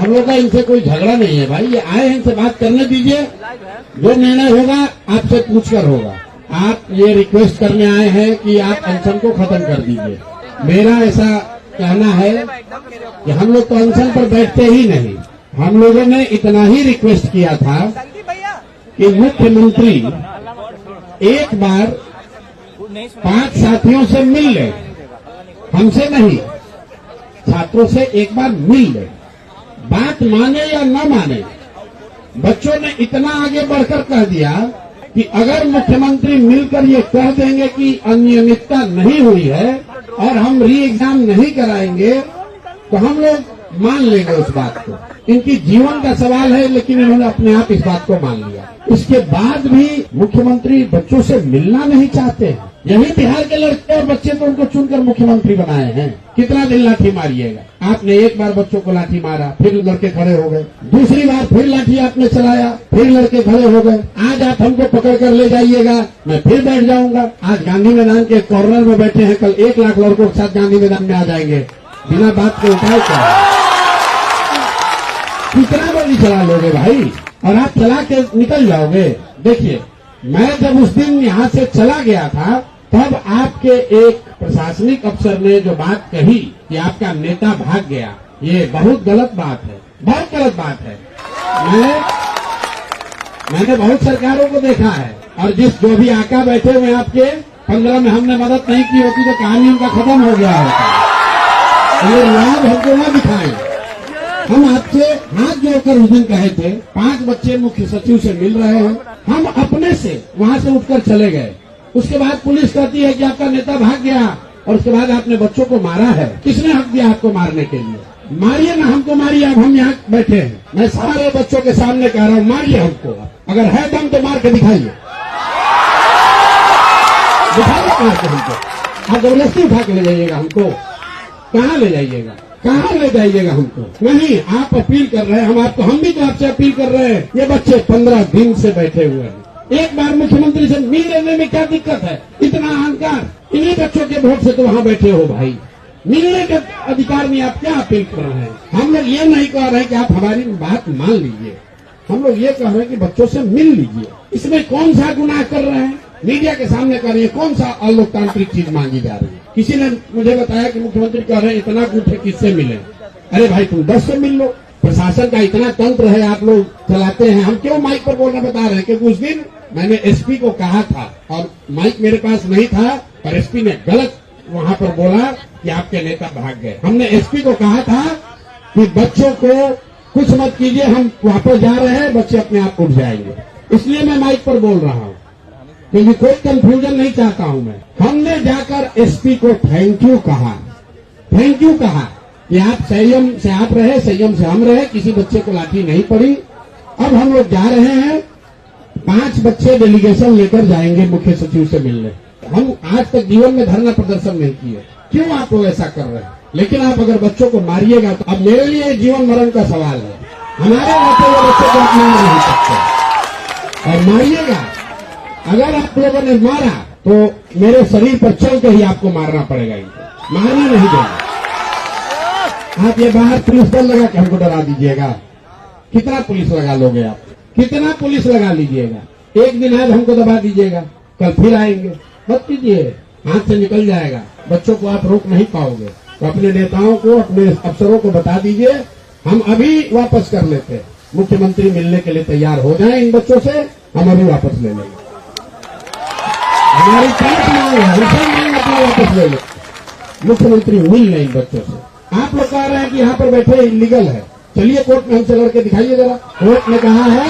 हम लोग का इनसे कोई झगड़ा नहीं है भाई, ये आए हैं, इनसे बात करने दीजिए, जो निर्णय होगा आपसे पूछकर होगा। आप ये रिक्वेस्ट करने आए हैं कि आप अनशन को खत्म कर दीजिए। मेरा ऐसा कहना है कि हम लोग तो अनशन पर बैठते ही नहीं। हम लोगों ने इतना ही रिक्वेस्ट किया था कि मुख्यमंत्री एक बार 5 साथियों से मिल ले, हमसे नहीं, छात्रों से एक बार मिल ले, बात माने या न माने। बच्चों ने इतना आगे बढ़कर कह दिया कि अगर मुख्यमंत्री मिलकर ये कह देंगे कि अनियमितता नहीं हुई है और हम री एग्जाम नहीं कराएंगे तो हम लोग मान लेंगे उस बात को। इनकी जीवन का सवाल है, लेकिन इन्होंने अपने आप इस बात को मान लिया। इसके बाद भी मुख्यमंत्री बच्चों से मिलना नहीं चाहते हैं। यही बिहार के लड़के और बच्चे तो उनको चुनकर मुख्यमंत्री बनाए हैं। कितना दिन लाठी मारिएगा? आपने एक बार बच्चों को लाठी मारा, फिर लड़के खड़े हो गए, दूसरी बार फिर लाठी आपने चलाया, फिर लड़के खड़े हो गए। आज आप हमको पकड़ कर ले जाइएगा, मैं फिर बैठ जाऊंगा। आज गांधी मैदान के कॉर्नर में बैठे हैं, कल 1 लाख लड़कों के साथ गांधी मैदान में आ जाएंगे। बिना बात के उपाय क्या है? कितना बड़ी चला लोगे भाई? और आप चला के निकल जाओगे। देखिए, मैं जब उस दिन यहाँ से चला गया था तब आपके एक प्रशासनिक अफसर ने जो बात कही कि आपका नेता भाग गया, ये बहुत गलत बात है, बहुत गलत बात है। मैंने बहुत सरकारों को देखा है, और जो भी आका बैठे हुए आपके 15 में हमने मदद नहीं की होती तो कहानी उनका खत्म हो गया होता। ये लाभ हमको न दिखाएं। हम आपसे हाथ जोड़कर उस दिन कहे थे, 5 बच्चे मुख्य सचिव से मिल रहे हैं, हम अपने से वहां से उठकर चले गए। उसके बाद पुलिस कहती है कि आपका नेता भाग गया, और उसके बाद आपने बच्चों को मारा है। किसने हक दिया आपको मारने के लिए? मारिए ना, हमको मारिए। अब हम यहाँ बैठे हैं, मैं सारे बच्चों के सामने कह रहा हूँ, मारिए हमको। अगर है दम तो मार के दिखाइए, मार के हमको। आप जबरदस्ती उठा के ले जाइएगा हमको? कहाँ ले जाइएगा? कहाँ ले जाइएगा हमको? नहीं, आप अपील कर रहे हैं, हम भी तो आपसे अपील कर रहे हैं। ये बच्चे 15 दिन से बैठे हुए हैं। एक बार मुख्यमंत्री से मिल लेने में क्या दिक्कत है? इतना अहंकार? इन्हीं बच्चों के वोट से तो वहाँ बैठे हो भाई। मिलने का अधिकार नहीं, आप क्या अपील कर रहे हैं? हम लोग ये नहीं कह रहे हैं कि आप हमारी बात मान लीजिए, हम लोग ये कह रहे हैं कि बच्चों से मिल लीजिए। इसमें कौन सा गुनाह कर रहे हैं? मीडिया के सामने कर रही है, कौन सा अलोकतांत्रिक चीज मांगी जा रही है? किसी ने मुझे बताया कि मुख्यमंत्री कह रहे हैं इतना कुछ है, किससे मिले? अरे भाई, तुम 10 से मिल लो। प्रशासन का इतना तंत्र है, आप लोग चलाते हैं। हम क्यों माइक पर बोलना बता रहे हैं? क्योंकि उस दिन मैंने एसपी को कहा था, और माइक मेरे पास नहीं था, पर एसपी ने गलत वहां पर बोला कि आपके नेता भाग गए। हमने एसपी को कहा था कि बच्चों को कुछ मत कीजिए, हम वापस जा रहे हैं, बच्चे अपने आप उठ जाएंगे। इसलिए मैं माइक पर बोल रहा हूँ, क्योंकि कोई कंफ्यूजन नहीं चाहता हूं मैं। हमने जाकर एसपी को थैंक यू कहा कि आप संयम से आप रहे, संयम से हम रहे, किसी बच्चे को लाठी नहीं पड़ी। अब हम लोग जा रहे हैं, 5 बच्चे डेलीगेशन लेकर जाएंगे मुख्य सचिव से मिलने। हम आज तक जीवन में धरना प्रदर्शन नहीं किए, क्यों आप लोग ऐसा कर रहे हैं? लेकिन आप अगर बच्चों को मारिएगा तो अब मेरे लिए जीवन मरण का सवाल है। हमारे होते हुए बच्चों को आप मार नहीं सकते, और मारिएगा। अगर आप लोगों ने मारा तो मेरे शरीर पर चल के ही आपको मारना पड़ेगा। इनको मारना नहीं देगा। आप ये बाहर पुलिस बल लगा के हमको डरा दीजिएगा। कितना पुलिस लगा लोगे आप? कितना पुलिस लगा लीजिएगा? एक दिन आज हमको दबा दीजिएगा, कल फिर आएंगे। मत कीजिए, हाथ से निकल जाएगा। बच्चों को आप रोक नहीं पाओगे, तो अपने नेताओं को, अपने अफसरों को बता दीजिए, हम अभी वापस कर लेते। मुख्यमंत्री मिलने के लिए तैयार हो जाए इन बच्चों से, हम अभी वापस ले लेंगे। हमारी 5 मांग है, हमसे मांग अपना वापस ले लो। मुख्यमंत्री मिल रहे इन बच्चों से। आप लोग कह रहे हैं कि यहाँ पर बैठे इलीगल है, चलिए कोर्ट में हमसे लड़के दिखाइए जरा। कोर्ट ने कहा है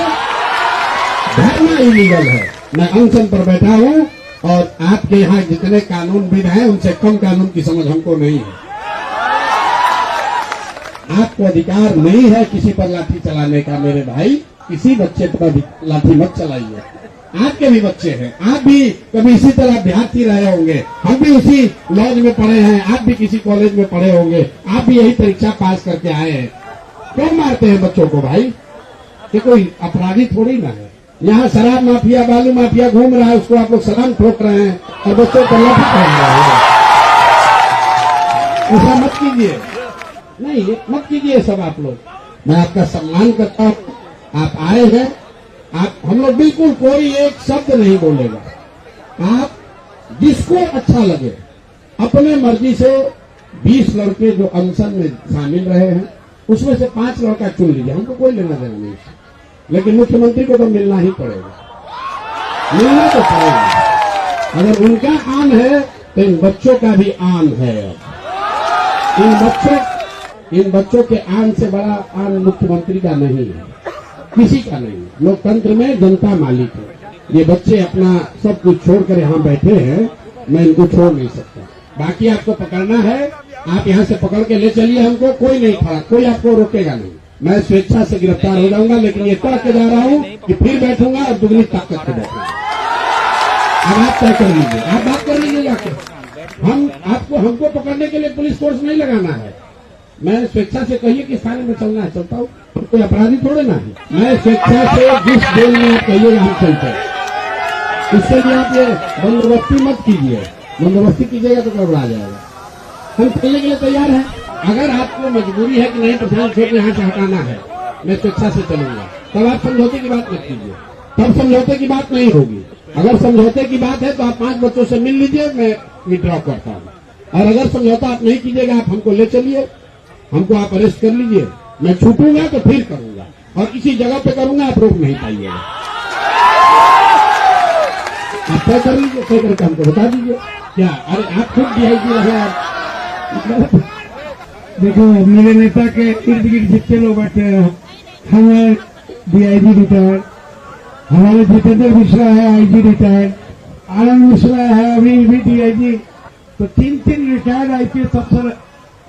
धरना इलीगल है। मैं अनशन पर बैठा हूँ, और आपके यहाँ जितने कानूनविद हैं उनसे कम कानून की समझ हमको नहीं है। आपको अधिकार नहीं है किसी पर लाठी चलाने का मेरे भाई। किसी बच्चे पर लाठी मत चलाइए। आपके भी बच्चे हैं, आप भी कभी इसी तरह अभ्यर्थी रहे होंगे, हम भी उसी लॉज में पढ़े हैं, आप भी किसी कॉलेज में पढ़े होंगे, आप भी यही परीक्षा पास करके आए हैं। क्यों मारते हैं बच्चों को भाई? ये कोई अपराधी थोड़ी ना है। यहाँ शराब माफिया, बालू माफिया घूम रहा है, उसको आप लोग सलाम ठोक रहे हैं और बच्चों को लाठी पहन रहे हैं। ऐसा मत कीजिए, नहीं मत कीजिए सब आप लोग। मैं आपका सम्मान करता हूँ, आप आए हैं, आप हम लोग बिल्कुल कोई एक शब्द नहीं बोलेगा। आप जिसको अच्छा लगे अपने मर्जी से 20 लड़के जो अनशन में शामिल रहे हैं उसमें से 5 लड़का चुन लीजिए, हमको कोई लेना देना नहीं, लेकिन मुख्यमंत्री को तो मिलना ही पड़ेगा, मिलना तो पड़ेगा। अगर उनका आन है तो इन बच्चों का भी आन है। इन बच्चों के आन से बड़ा आन मुख्यमंत्री का नहीं है, किसी का नहीं। लोकतंत्र में जनता मालिक है। ये बच्चे अपना सब कुछ छोड़कर यहाँ बैठे हैं, मैं इनको छोड़ नहीं सकता। बाकी आपको पकड़ना है, आप यहाँ से पकड़ के ले चलिए, हमको कोई नहीं खड़ा, कोई आपको रोकेगा नहीं। मैं स्वेच्छा से गिरफ्तार हो जाऊंगा, लेकिन ये तय के जा रहा हूँ कि फिर बैठूंगा और दुगनी ताकत से बैठूंगा। अब आप तय कर लीजिए, आप बात कर लीजिए जाके। हमको पकड़ने के लिए पुलिस फोर्स नहीं लगाना है। मैं स्वेच्छा से कहिए कि थाने में चलना है, चलता हूँ, कोई अपराधी थोड़े ना है। मैं स्वेच्छा से जिस जेल में आप कहिएगा हम चलते हैं। इससे भी आप ये बंदोबस्ती मत कीजिए, बंदोबस्ती कीजिएगा तो गड़बड़ा जाएगा। हम चलने के लिए तैयार हैं। अगर आपको मजबूरी है कि नहीं प्रधान क्षेत्र यहाँ से हटाना है, मैं स्वेच्छा से चलूंगा, तब आप समझौते की बात मत कीजिए, तब समझौते की बात नहीं होगी। अगर समझौते की बात है तो आप 5 बच्चों से मिल लीजिए, मैं विड्रॉ करता हूँ। और अगर समझौता आप नहीं कीजिएगा, आप हमको ले चलिए, हमको आप अरेस्ट कर लीजिए, मैं छूटूंगा तो फिर करूंगा, और किसी जगह पे करूंगा, आप रोक नहीं पाइएगा। आप तय कर लीजिए, तय करके हमको बता दीजिए क्या। अरे आप खुद DIG रहे आप। देखो मेरे नेता के इर्द गिर्द जितने लोग बैठे हैं, हमारे DIG रिटायर्ड, हमारे जितेंद्र मिश्रा है IG रिटायर्ड, आनंद मिश्रा है अभी भी DIG, तो 3 रिटायर्ड IPS अफसर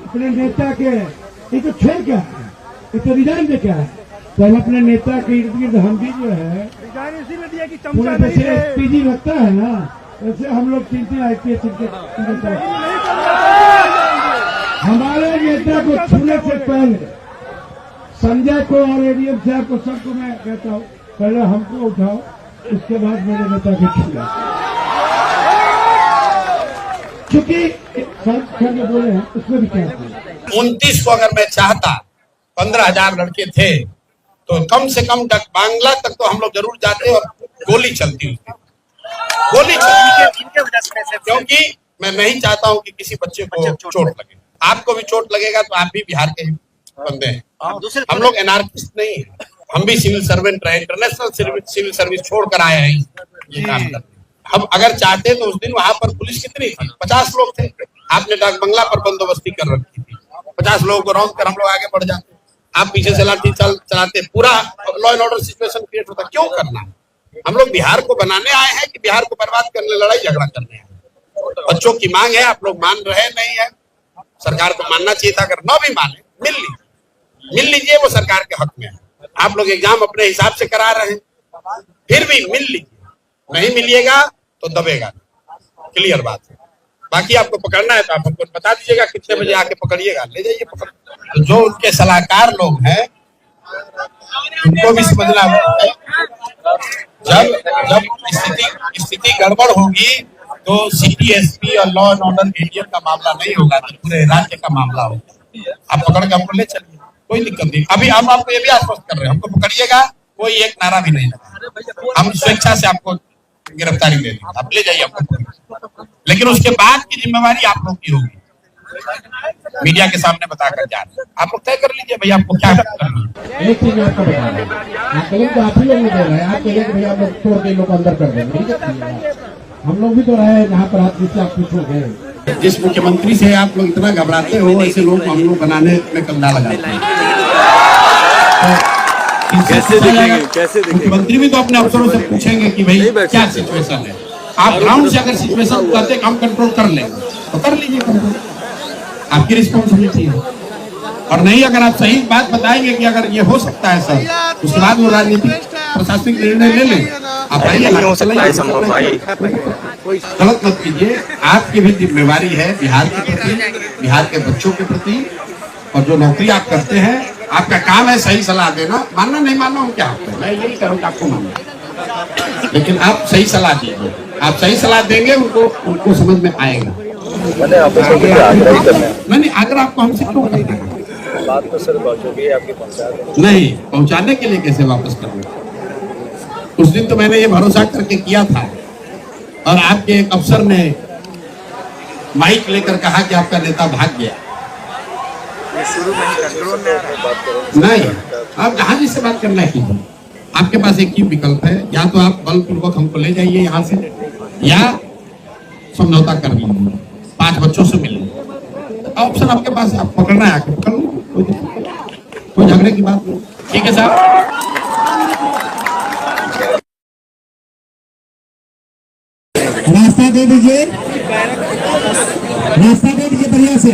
अपने नेता के ये तो छोड़ क्या है, ये तो रिजाइन दे क्या है। तो हम अपने नेता के इर्द गिर्द हम भी जो है इसीलिए दिया कि पूरे चमचा नहीं जैसे है। SPG लगता है ना, वैसे हम लोग 3 IPS हमारे नेता को छूने से पहले संजय को और ADM साहब को सबको मैं कहता हूँ, पहले हमको उठाओ, उसके बाद मेरे नेता को छूना। क्योंकि सब बोले हैं उसमें भी क्या 29 को अगर मैं चाहता 15,000 लड़के थे तो कम से कम बांग्ला तक तो हम लोग जरूर जाते और गोली चलती उसकी, गोली चलती, क्योंकि मैं नहीं चाहता हूं कि किसी बच्चे को चोट लगे। आपको भी चोट लगेगा तो आप भी बिहार के बंदे हैं, हम लोग एनार्किस्ट नहीं है, हम भी सिविल सर्वेंट रहे, इंटरनेशनल सिविल सर्विस छोड़कर आए हैं ये काम करने। हम अगर चाहते तो उस दिन वहां पर पुलिस कितनी थी, 50 लोग थे। आपने डाक बंगला पर बंदोबस्ती कर रखी थी, 50 लोगों को रौंद कर हम लोग आगे बढ़ जाते। आप पीछे से लाठी चलाते, पूरा law and order situation create होता। क्यों करना है? हम लोग बिहार को बनाने आए हैं कि बिहार को बर्बाद करने, लड़ाई झगड़ा करने आए? बच्चों की मांग है, आप लोग मान रहे नहीं है, सरकार को मानना चाहिए था। अगर न भी माने मिल लीजिए, वो सरकार के हक में है। आप लोग एग्जाम अपने हिसाब से करा रहे हैं, फिर भी मिल लीजिए, नहीं मिलिएगा तो दबेगा, क्लियर बात है। बाकी आपको पकड़ना है तो आप हमको बता दीजिएगा कितने बजे आके पकड़िएगा, ले जाइए पकड़। तो जो उनके सलाहकार लोग हैं उनको भी समझना है, जब स्थिति गड़बड़ होगी तो CDSP और लॉ एंड ऑर्डर ADM का मामला नहीं होगा, तो पूरे राज्य का मामला होगा। आप पकड़ के हमको ले चलिए, कोई दिक्कत नहीं। अभी हम आपको ये भी आश्वस्त कर रहे हैं, हमको पकड़िएगा, कोई एक नारा भी नहीं लगा, हम स्वेच्छा से आपको गिरफ्तारी दे देंगे, आप ले जाइए आपको। लेकिन उसके बाद की जिम्मेवारी आप लोग की होगी, मीडिया के सामने बताकर जा रहे हैं। आप लोग तय कर लीजिए भैया आपको क्या करना है। एक चीज आपको बता दें, तो आप ही लोग नहीं दे रहे हैं, आप कहिए कि भैया आप लोग तोड़ के लोग अंदर कर देंगे, हम लोग भी तो रहे जहाँ पर आप किसी आप पूछोगे। जिस मुख्यमंत्री से आप लोग इतना घबराते हो, ऐसे लोग को हम लोग बनाने में कंधा लगाते हैं। कैसे देखेंगे? मुख्यमंत्री भी तो अपने अफसरों से पूछेंगे कि भाई क्या सिचुएशन है। आप ग्राउंड से अगर सिचुएशन करते हम कंट्रोल कर लें तो कर लीजिए कंट्रोल, आपकी रिस्पॉन्सिबिलिटी है। और नहीं, अगर आप सही बात बताएंगे कि अगर ये हो सकता है सर, उसके बाद वो राजनीतिक प्रशासनिक निर्णय ले लें। आप आइए, गलत मत कीजिए। आपकी भी जिम्मेवारी है बिहार के प्रति, बिहार के बच्चों के प्रति, और जो नौकरी आप करते हैं आपका काम है सही सलाह देना। मानना नहीं मानना हम क्या आपको, मैं यही करूँगा आपको मानना, लेकिन आप सही सलाह दीजिए। आप सही सलाह देंगे उनको समझ में आएगा। नहीं, आग्रह आपको हमसे क्यों करना है? बात तो सर बहुत चुकी है आपकी पंचायत नहीं, पहुंचाने के लिए कैसे वापस करना। उस दिन तो मैंने ये भरोसा करके किया था और आपके एक अफसर ने माइक लेकर कहा कि आपका नेता भाग गया। शुरू में ही कंट्रोल में बात करो। नहीं, आप जहां जिससे बात करना है कीजिए। आपके पास एक ही विकल्प है, या तो आप बलपूर्वक हमको ले जाइए यहाँ से, या समझौता कर लीजिए, 5 बच्चों से मिलिए। ऑप्शन आपके पास है, आप पकड़ना है आके पकड़ लो, कोई झगड़े की बात नहीं। ठीक है साहब। रास्ता दे दीजिए, रास्ता दे दीजिए बढ़िया से।